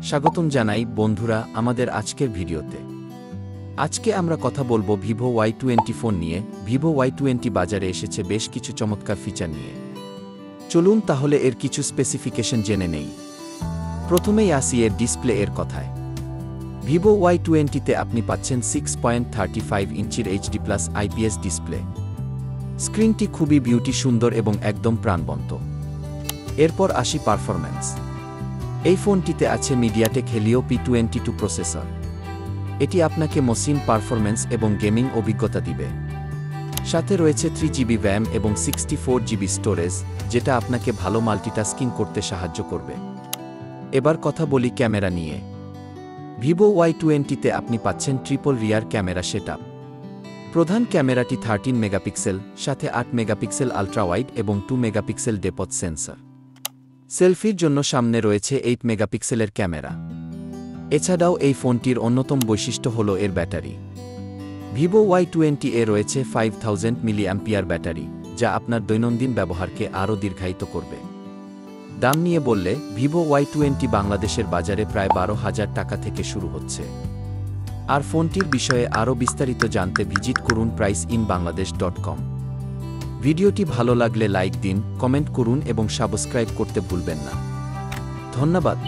স্বাগতম জানাই বন্ধুরা আমাদের আজকের ভিডিওতে। আজকে আমরা কথা বলবো ভিভো Y20 ফোন নিয়ে। ভিভো Y20 বাজারে এসেছে বেশ কিছু চমৎকার ফিচার নিয়ে। চলুন তাহলে এর কিছু স্পেসিফিকেশন জেনে নেই। প্রথমেই আসি এর ডিসপ্লে এর কথায়। ভিভো Y20-তে আপনি পাচ্ছেন 6.35 ইঞ্চির HD+ IPS ডিসপ্লে। স্ক্রিনটি খুবই বিউটি সুন্দর এবং একদম প্রাণবন্ত। এরপর আসি পারফরম্যান্স। এই ফোনটিতে আছে মিডিয়াটেক হেলিও P22 প্রসেসর। এটি আপনাকে মসৃণ পারফরম্যান্স এবং গেমিং অভিজ্ঞতা দিবে। সাথে রয়েছে 3GB RAM এবং 64GB স্টোরেজ, যেটা আপনাকে ভালো মাল্টিটাস্কিং করতে সাহায্য করবে। এবার কথা বলি ক্যামেরা নিয়ে। ভিভো Y20-তে আপনি পাচ্ছেন ট্রিপল রিয়ার ক্যামেরা সেটআপ। প্রধান ক্যামেরাটি 13 মেগাপিক্সেল, সাথে 8 মেগাপিক্সেল আল্ট্রাওয়াইড এবং 2 মেগাপিক্সেল ডেপথ সেন্সর। সেলফির জন্য সামনে রয়েছে 8 মেগাপিক্সেলের ক্যামেরা। এছাড়াও এই ফোনটির অন্যতম বৈশিষ্ট্য হল এর ব্যাটারি। ভিভো Y20-এ রয়েছে 5000 mAh ব্যাটারি, যা আপনার দৈনন্দিন ব্যবহারকে আরও দীর্ঘায়িত করবে। দাম নিয়ে বললে ভিভো Y20 বাংলাদেশের বাজারে প্রায় 12,000 টাকা থেকে শুরু হচ্ছে। আর ফোনটির বিষয়ে আরও বিস্তারিত জানতে ভিজিট করুন priceinbangladesh.com। ভিডিওটি ভালো লাগলে লাইক দিন, কমেন্ট করুন এবং সাবস্ক্রাইব করতে ভুলবেন না। ধন্যবাদ।